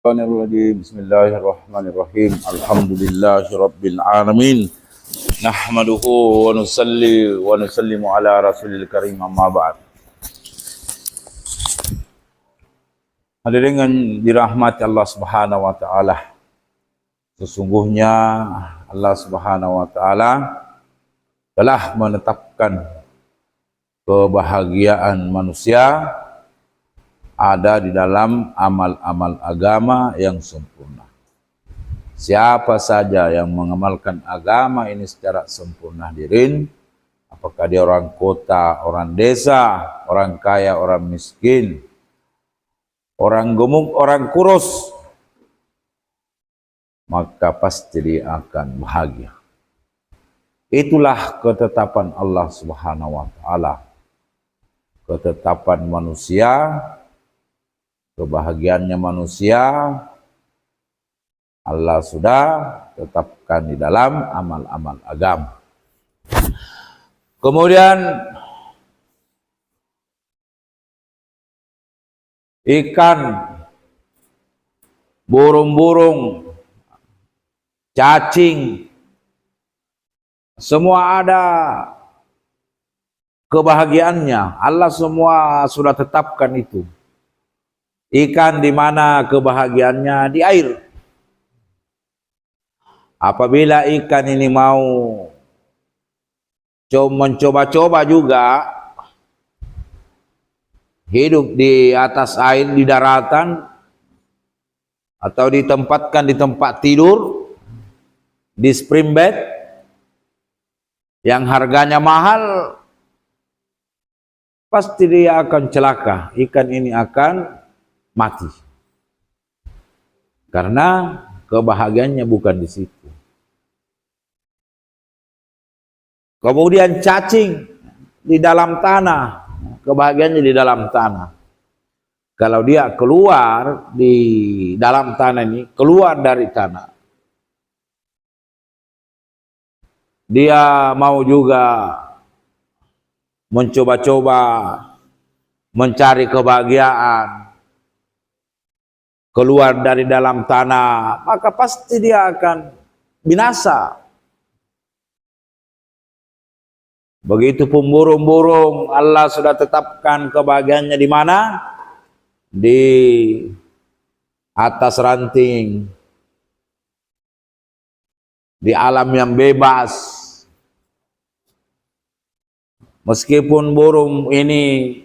Bismillahirrahmanirrahim. Alhamdulillahirabbil alamin. Nahmaduhu wa nusalli wa nusallimu ala rasulil karim, amma ba'd. Hadirin yang dirahmati Allah Subhanahu wa taala. Sesungguhnya Allah Subhanahu wa taala telah menetapkan kebahagiaan manusia ada di dalam amal-amal agama yang sempurna. Siapa saja yang mengamalkan agama ini secara sempurna hadirin, apakah dia orang kota, orang desa, orang kaya, orang miskin, orang gemuk, orang kurus, maka pasti dia akan bahagia. Itulah ketetapan Allah Subhanahu wa taala. Ketetapan manusia, kebahagiaannya manusia Allah sudah tetapkan di dalam amal-amal agama. Kemudian ikan, burung-burung, cacing, semua ada kebahagiaannya. Allah semua sudah tetapkan itu. Ikan di mana kebahagiaannya? Di air. Apabila ikan ini mau mencoba-coba juga hidup di atas air, di daratan, atau ditempatkan di tempat tidur, di spring bed yang harganya mahal, pasti dia akan celaka. Ikan ini akan mati karena kebahagiaannya bukan di situ. Kemudian cacing di dalam tanah, kebahagiaannya di dalam tanah. Kalau dia keluar di dalam tanah ini, keluar dari tanah, dia mau juga mencoba-coba mencari kebahagiaan, keluar dari dalam tanah, maka pasti dia akan binasa. Begitupun burung-burung, Allah sudah tetapkan kebahagiaannya di mana? Di atas ranting, di alam yang bebas. Meskipun burung ini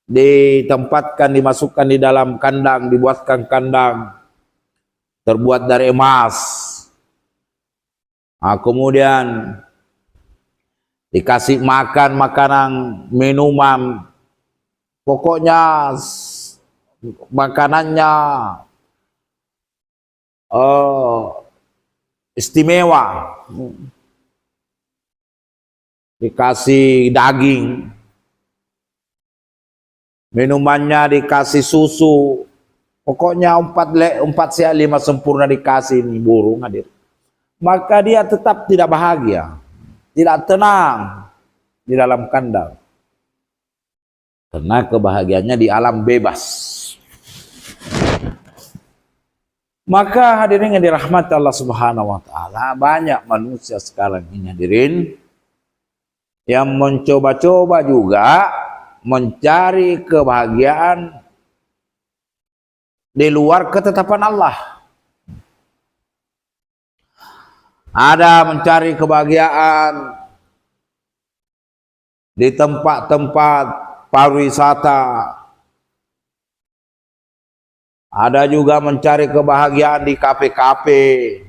ditempatkan, dimasukkan di dalam kandang, dibuatkan kandang terbuat dari emas. Nah, kemudian dikasih makan makanan, minuman, pokoknya makanannya istimewa. Dikasih daging, minumannya dikasih susu, pokoknya 4 sehat 5 sempurna dikasih ini burung hadir. Maka dia tetap tidak bahagia, tidak tenang di dalam kandang, karena kebahagiaannya di alam bebas. Maka hadirin yang dirahmati Allah Subhanahu wa taala, banyak manusia sekarang ini hadirin yang mencoba-coba juga mencari kebahagiaan di luar ketetapan Allah. Ada mencari kebahagiaan di tempat-tempat pariwisata. Ada juga mencari kebahagiaan di kafe-kafe.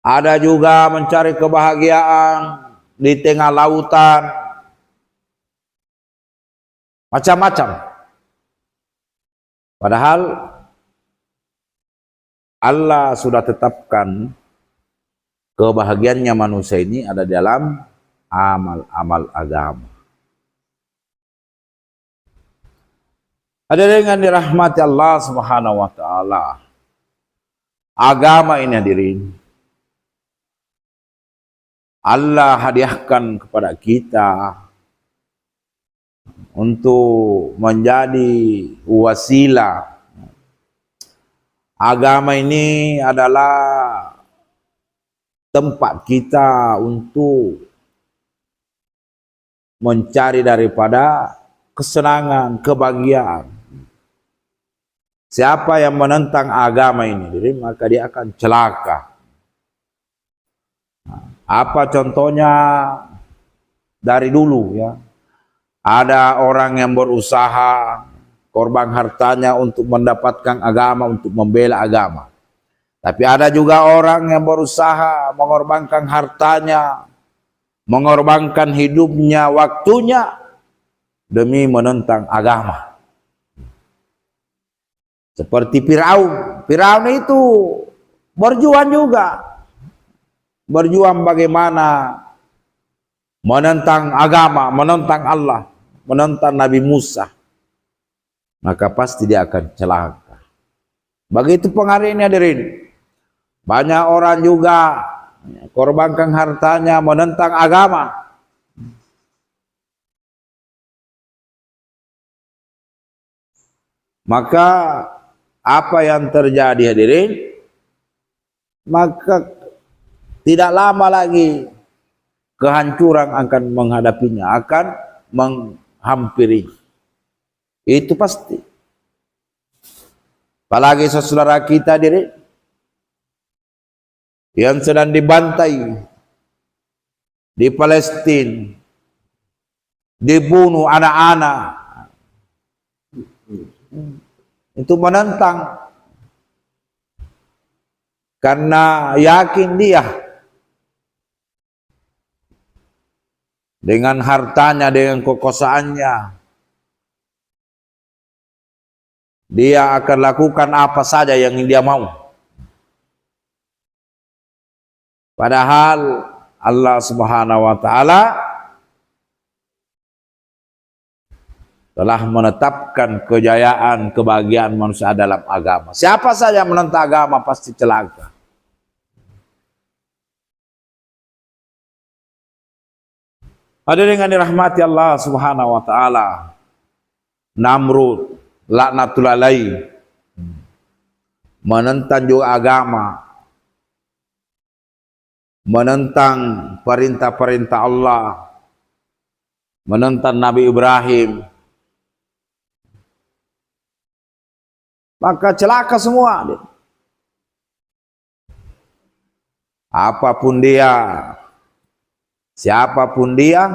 Ada juga mencari kebahagiaan di tengah lautan, macam-macam. Padahal Allah sudah tetapkan kebahagiaannya manusia ini ada dalam amal-amal agama. Hadirin yang dirahmati Allah Subhanahu wa taala, agama ini hadirin Allah hadiahkan kepada kita untuk menjadi wasilah. Agama ini adalah tempat kita untuk mencari daripada kesenangan, kebahagiaan. Siapa yang menentang agama ini, maka dia akan celaka. Apa contohnya dari dulu ya? Ada orang yang berusaha korban hartanya untuk mendapatkan agama, untuk membela agama. Tapi ada juga orang yang berusaha mengorbankan hartanya, mengorbankan hidupnya, waktunya demi menentang agama. Seperti Firaun. Firaun itu berjuang juga. Berjuang bagaimana menentang agama, menentang Allah, menentang Nabi Musa. Maka pasti dia akan celaka. Begitu pengaruh ini hadirin. Banyak orang juga korbankan hartanya menentang agama. Maka apa yang terjadi hadirin? Maka tidak lama lagi kehancuran akan menghadapinya, akan menghampiri. Itu pasti. Apalagi saudara kita hadirin yang sedang dibantai di Palestina, dibunuh anak-anak, itu menentang karena yakin dia dengan hartanya, dengan kekuasaannya, dia akan lakukan apa saja yang dia mau. Padahal Allah Subhanahu wa taala telah menetapkan kejayaan, kebahagiaan manusia dalam agama. Siapa saja yang menentang agama pasti celaka. Hadirin yang dirahmati Allah Subhanahu wa taala, Namrud laknatul alaih menentang juga agama, menentang perintah-perintah Allah, menentang Nabi Ibrahim. Maka celaka semua. Apapun dia, siapapun dia,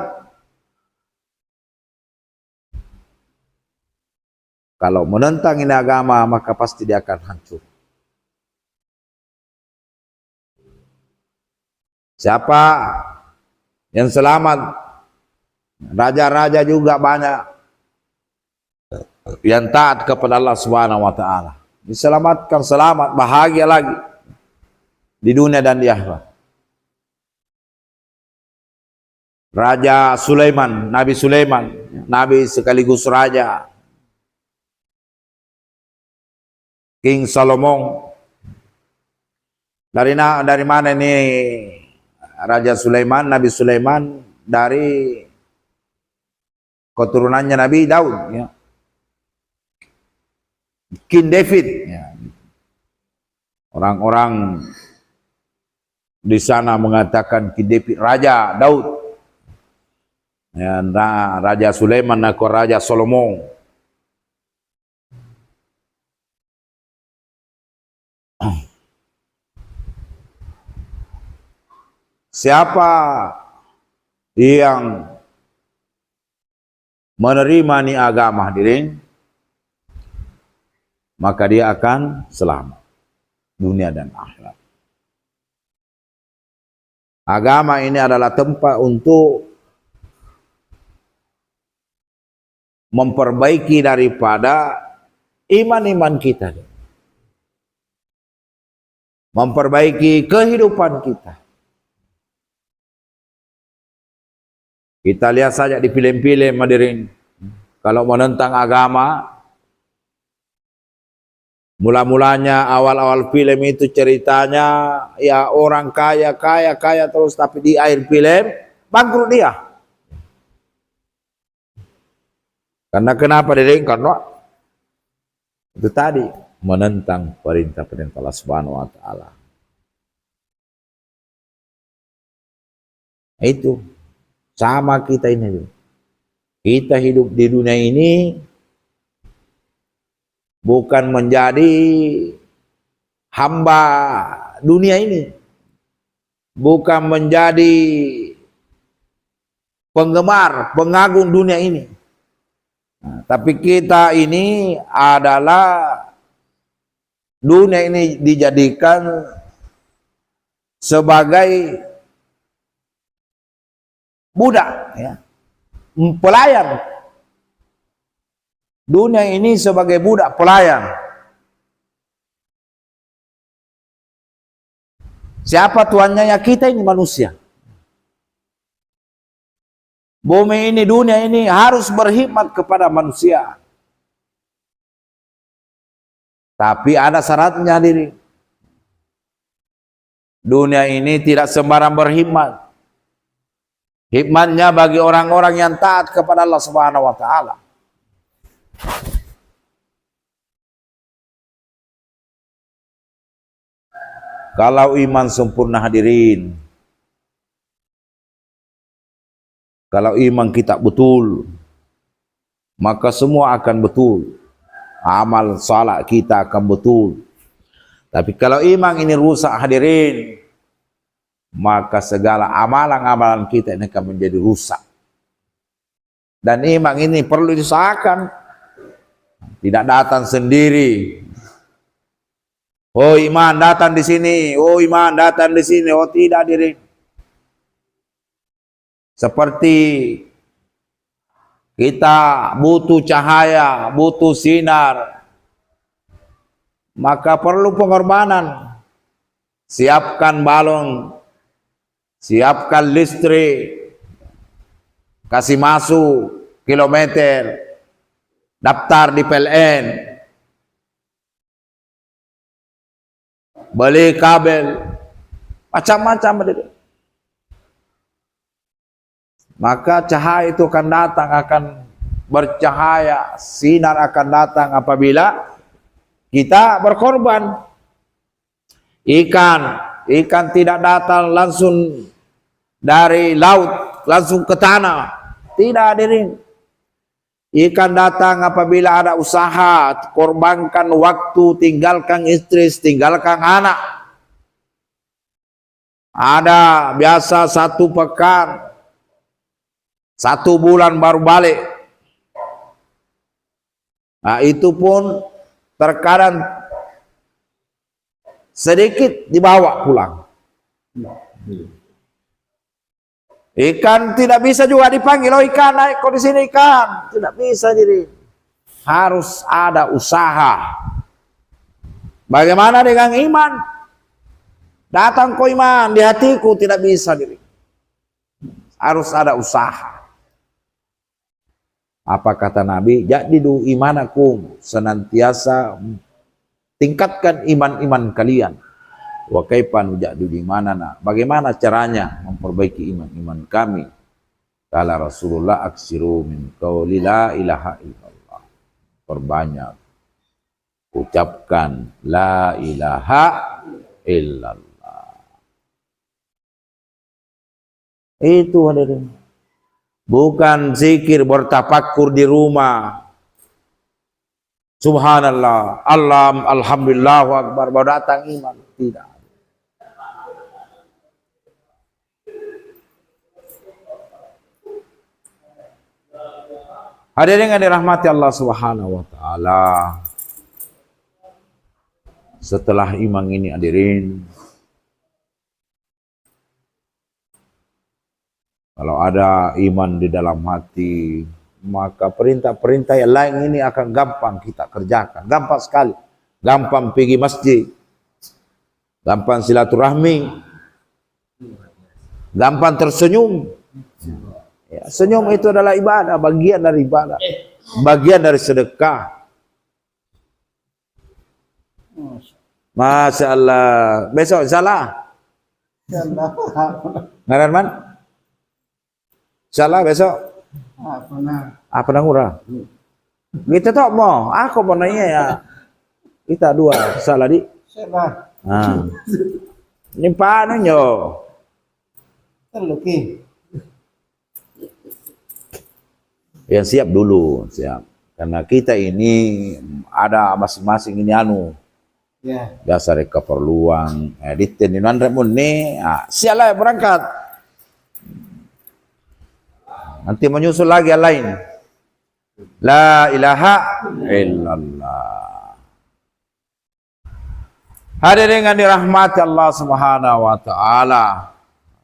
kalau menentang ini agama, maka pasti dia akan hancur. Siapa yang selamat? Raja-raja juga banyak yang taat kepada Allah Subhanahu wa taala. Diselamatkan, selamat, bahagia lagi di dunia dan di akhirat. Raja Sulaiman, Nabi Sulaiman, nabi sekaligus raja. King Solomon. Dari mana ini Raja Sulaiman, Nabi Sulaiman? Dari keturunannya Nabi Daud ya. King David ya. Orang-orang di sana mengatakan King David Raja Daud ya, Raja Sulaiman atau Raja Solomon. Siapa yang menerima ni agama hadirin, maka dia akan selamat dunia dan akhirat. Agama ini adalah tempat untuk memperbaiki daripada iman-iman kita, memperbaiki kehidupan kita. Kita lihat saja di film-film hadirin, kalau menentang agama, mula-mulanya awal-awal film itu ceritanya ya orang kaya terus, tapi di akhir film bangkrut dia. Karena kenapa diri? Karena itu tadi menentang perintah-perintah Allah Subhanahu wa taala. Itu sama kita ini. Kita hidup di dunia ini bukan menjadi hamba dunia ini, bukan menjadi penggemar, pengagum dunia ini. Nah, tapi kita ini adalah dunia ini dijadikan sebagai budak, ya, pelayan. Dunia ini sebagai budak pelayan. Siapa tuannya? Ya kita ini manusia. Bumi ini, dunia ini harus berkhidmat kepada manusia. Tapi ada syaratnya diri. Dunia ini tidak sembarang berkhidmat. Hikmatnya bagi orang-orang yang taat kepada Allah Subhanahu wa taala. Kalau iman sempurna hadirin, kalau iman kita betul, maka semua akan betul. Amal salat kita akan betul. Tapi kalau iman ini rusak hadirin, maka segala amalan-amalan kita ini akan menjadi rusak. Dan iman ini perlu diusahakan. Tidak datang sendiri. Oh iman datang di sini, oh iman datang di sini, oh tidak hadirin. Seperti kita butuh cahaya, butuh sinar, maka perlu pengorbanan. Siapkan balon, siapkan listrik, kasih masuk kilometer, daftar di PLN, beli kabel, macam-macam. Maka cahaya itu akan datang, akan bercahaya, sinar akan datang apabila kita berkorban. Ikan tidak datang langsung dari laut, langsung ke tanah. Tidak hadirin. Ikan datang apabila ada usaha, korbankan waktu, tinggalkan istri, tinggalkan anak. Ada biasa 1 pekan, 1 bulan baru balik. Nah, itu pun terkadang sedikit dibawa pulang. Ikan tidak bisa juga dipanggil, oh ikan naik kok di sini ikan. Tidak bisa diri. Harus ada usaha. Bagaimana dengan iman? Datang kok iman di hatiku, tidak bisa diri. Harus ada usaha. Apa kata Nabi? Jadidu imanakum, senantiasa tingkatkan iman-iman kalian. Wa kaifa nujadu di mana? Bagaimana caranya memperbaiki iman-iman kami? Kala Rasulullah aksiru min qauli la ilaha illallah. Perbanyak ucapkan la ilaha illallah. Itu hadirin. Bukan zikir bertafakkur di rumah. Subhanallah, Allah, alhamdulillah, akbar, baru datang iman. Tidak. Hadirin yang dirahmati Allah Subhanahu wa taala. Setelah iman ini hadirin, kalau ada iman di dalam hati, maka perintah-perintah yang lain ini akan gampang kita kerjakan. Gampang sekali. Gampang pergi masjid. Gampang silaturahmi. Gampang tersenyum. Ya, senyum itu adalah ibadah, bagian dari ibadah. Bagian dari sedekah. Masya Allah. Besok salah. Ngaran man? Insyaallah besok. Apa nang ura? Kita tak mau. Aku mau nanya ya. Kita dua salah di. Salah. Nah. Ini paano nyo? Terlebih. Yang siap dulu, siap. Karena kita ini ada masing-masing ini Ya. biasa reka perluang editin ini pun nih, sialah berangkat. Nanti menyusul lagi yang lain. La ilaha illallah. Hadirin yang dirahmati Allah Subhanahu wa taala.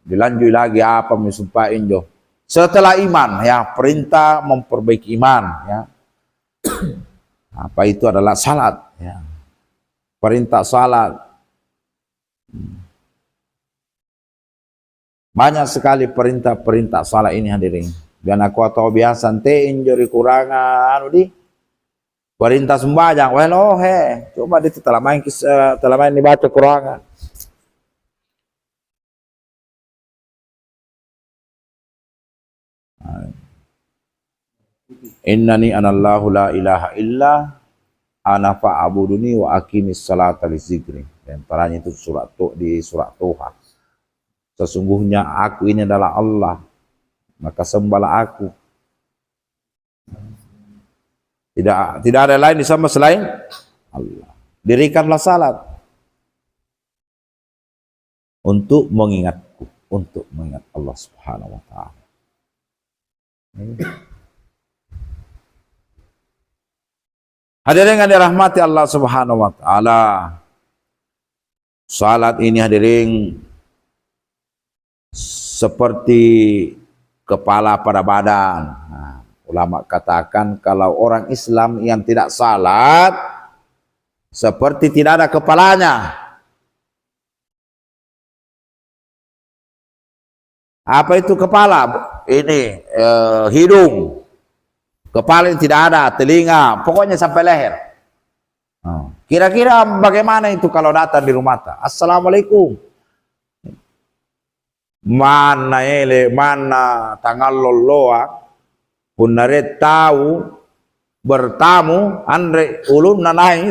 Dilanjut lagi apa disumpahin jo. Setelah iman ya, perintah memperbaiki iman ya. Apa itu adalah salat ya. Perintah salat. Banyak sekali perintah-perintah salat ini hadirin. Dan aku tahu biasa tein jori kurangan di perintah sembahyang. Well, coba di telah main dibaca kurangan. Innani anallahu la ilaha illa ana fa'buduni wa aqimis salata li dzikri. Dan antaranya itu di surat Toha. Sesungguhnya aku ini adalah Allah, maka sembahlah aku. Tidak ada lain disembah selain Allah. Dirikanlah salat untuk mengingatku, untuk mengingat Allah Subhanahu wa taala. Hadirin yang dirahmati Allah Subhanahu wa taala. Salat ini hadirin seperti kepala pada badan. Nah, ulama katakan kalau orang Islam yang tidak salat seperti tidak ada kepalanya. Apa itu kepala? Ini hidung. Kepala yang tidak ada, telinga, pokoknya sampai leher. Kira-kira bagaimana itu kalau datang di rumah? Assalamualaikum. Mana tangan loloa punare tahu bertamu andre ulun nanai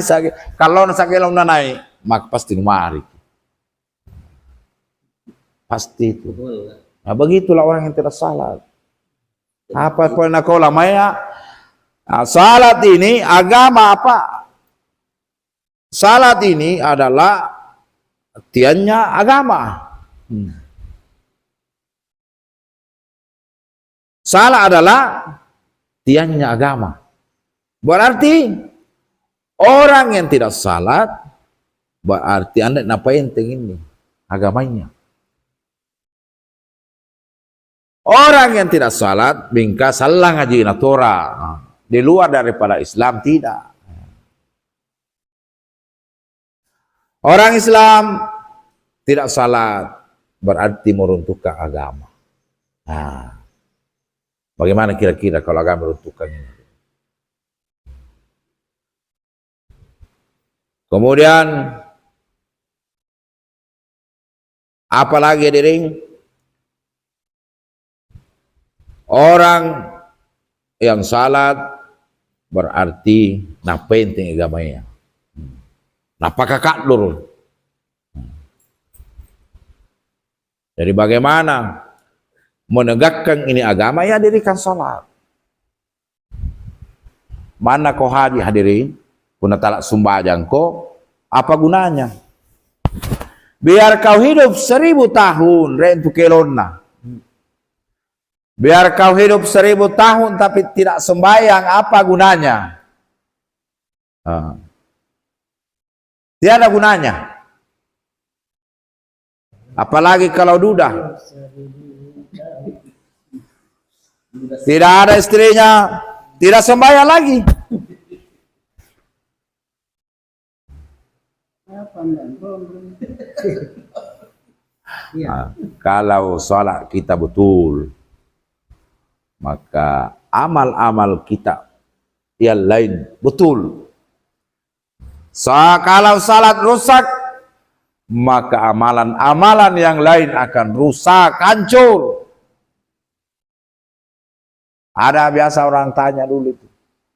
kalau nasakelong nanai mak pasti mari. Pasti itu. Nah, begitulah orang yang tidak salat. Apa pun aku lamanya. Nah, salat ini agama apa? Salat ini adalah artiannya agama. Salat adalah artiannya agama. Berarti orang yang tidak salat berarti anda apa penting ini agamanya. Orang yang tidak salat bingka salah ngaji Torah di luar daripada Islam tidak. Orang Islam tidak salat berarti meruntuhkan agama. Nah, bagaimana kira-kira kalau agama meruntuhkan ini? Kemudian apalagi diri orang yang salat berarti penting agamanya. Apakah lur? Jadi bagaimana menegakkan ini agama ya dirikan salat. Mana kau haji hadirin? Kuna talak sembahyang kau apa gunanya? Biar kau hidup 1000 tahun rentu kelonna. Biar kau hidup 1000 tahun tapi tidak sembahyang apa gunanya? Tiada gunanya. Apalagi kalau duda. Tidak ada istrinya, tidak sembahyang lagi. Kalau sholat kita betul, maka amal-amal kita yang lain betul. Kalau salat rusak, maka amalan-amalan yang lain akan rusak, hancur. Ada biasa orang tanya dulu itu,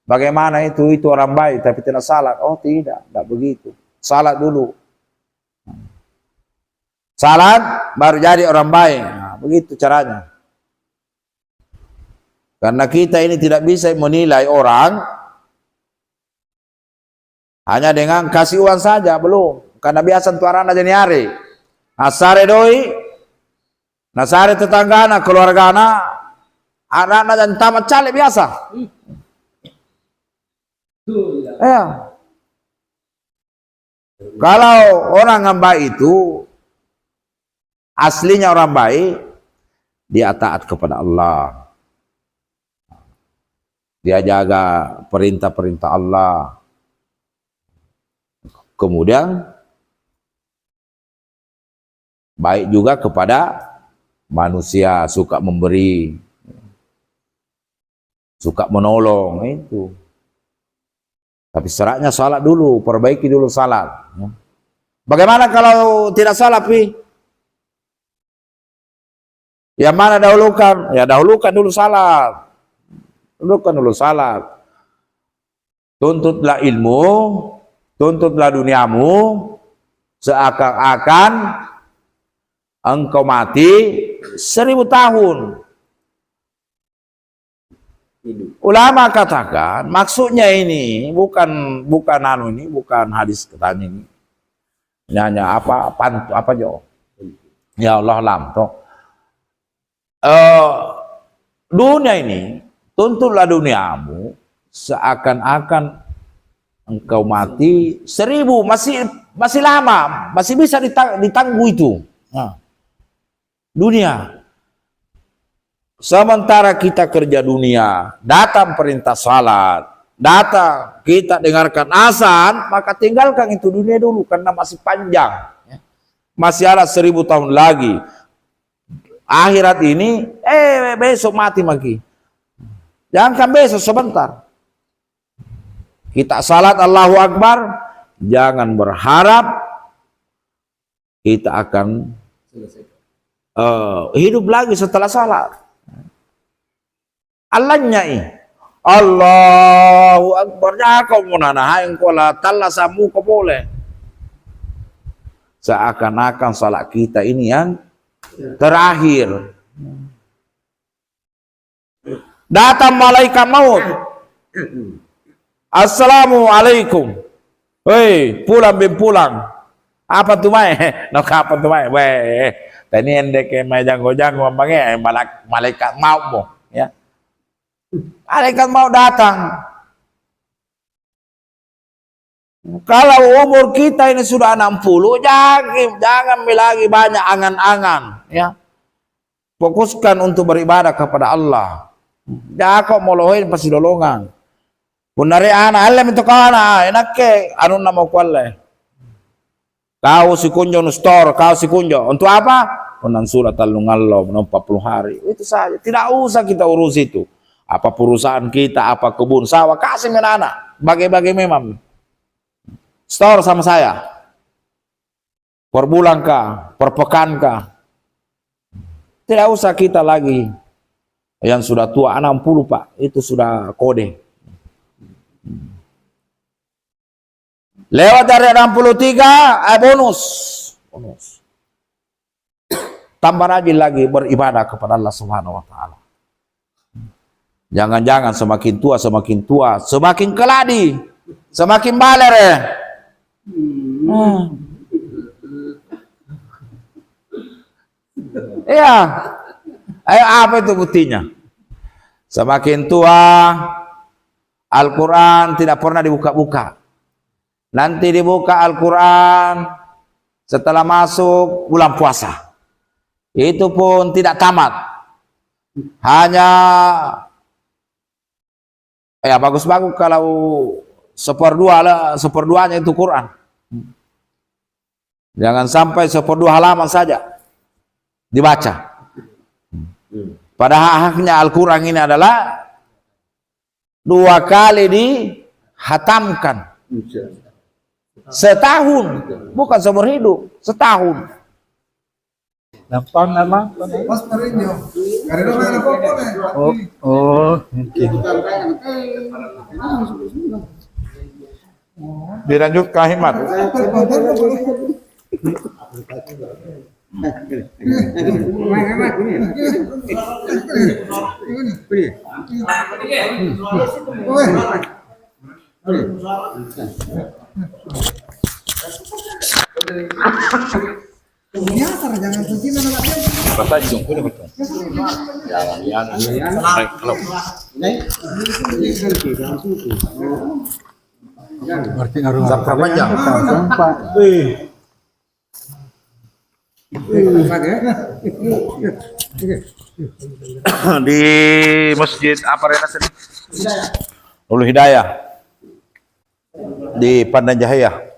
Bagaimana itu? Itu orang baik tapi tidak salat. Oh tidak begitu. Salat dulu. Salat baru jadi orang baik. Nah, begitu caranya. Karena kita ini tidak bisa menilai orang hanya dengan kasih uang saja, belum. Karena biasa tuaran aja nyari. Nasare doi, nasare tetanggana, keluargana, anak-anak dan tamat cale biasa. Ya. Kalau orang yang baik itu aslinya orang baik, dia taat kepada Allah. Dia jaga perintah-perintah Allah. Kemudian baik juga kepada manusia, suka memberi, suka menolong itu. Tapi syaratnya salat dulu, perbaiki dulu salat. Bagaimana kalau tidak salat, Pi? Yang mana dahulukan? Ya dahulukan dulu salat. Dahulukan dulu salat. Tuntutlah ilmu, tuntutlah duniamu, seakan-akan engkau mati 1000 tahun. Ulama katakan maksudnya ini bukan hadis katanya ini. Ini hanya apa jo? Ya Allah lam toh. Dunia ini, tuntutlah duniamu seakan-akan engkau mati 1000, masih lama, masih bisa ditangguh itu. Nah, dunia. Sementara kita kerja dunia, datang perintah salat, datang kita dengarkan azan, maka tinggalkan itu dunia dulu karena masih panjang. Masih ada 1000 tahun lagi. Akhirat ini, besok mati lagi. Jangan besok, sebentar. Kita salat Allahu Akbar, jangan berharap kita akan hidup lagi setelah salat. Allahnya Allahu Akbar, kau munana yang kola talla samu kau boleh. Seakan-akan salat kita ini yang terakhir. Datang malaikat maut. Assalamualaikum. Hei, pulang. Apa tuh mai? Nak apa tuh mai? Weh, tadi endek mai janggo-janggo bangnya malaikat maut mo, ya. Malaikat mau datang. Kalau umur kita ini sudah 60, jangan lagi banyak angan-angan, ya. Fokuskan untuk beribadah kepada Allah. Jangan kau molohin pasti dolongan. Punari anak alam itu kana enak ke anu nama kualle. Kau si kunjo no store, kau si kunjo. Untuk apa? Unan surat al-ngallo 40 hari. Itu saja. Tidak usah kita urus itu. Apa perusahaan kita, apa kebun sawah, kasih anak. Bagi-bagi memang. Store sama saya. Per bulan kah, per pekan kah. Tidak usah kita lagi. Yang sudah tua 60 Pak, itu sudah kode. Lewat dari 63, bonus. Tambah rajin lagi beribadah kepada Allah Subhanahu wa taala. Jangan-jangan semakin tua, semakin keladi, semakin baler ya. Iya. Ayo apa itu buktinya? Semakin tua, Al-Quran tidak pernah dibuka-buka. Nanti dibuka Al-Quran setelah masuk bulan puasa. Itu pun tidak tamat. Hanya bagus-bagus kalau seperduanya itu Quran. Jangan sampai 1/2 halaman saja dibaca. Pada haknya Al-Quran ini adalah 2 kali dihatamkan. Setahun, bukan seumur hidup, setahun. Gampang nama? Mas Mourinho. Karena mana pokok nih. Oh, mungkin. Dilanjut ke Ahmad. Nyasar jangan kunci nama latihan. Patajong ko dapat. Yan. Kalau Berarti ngaruh. Zakar panjang. Sampai. Di masjid apa Renas ini? Ulu Hidayah di Pandan Jahaya.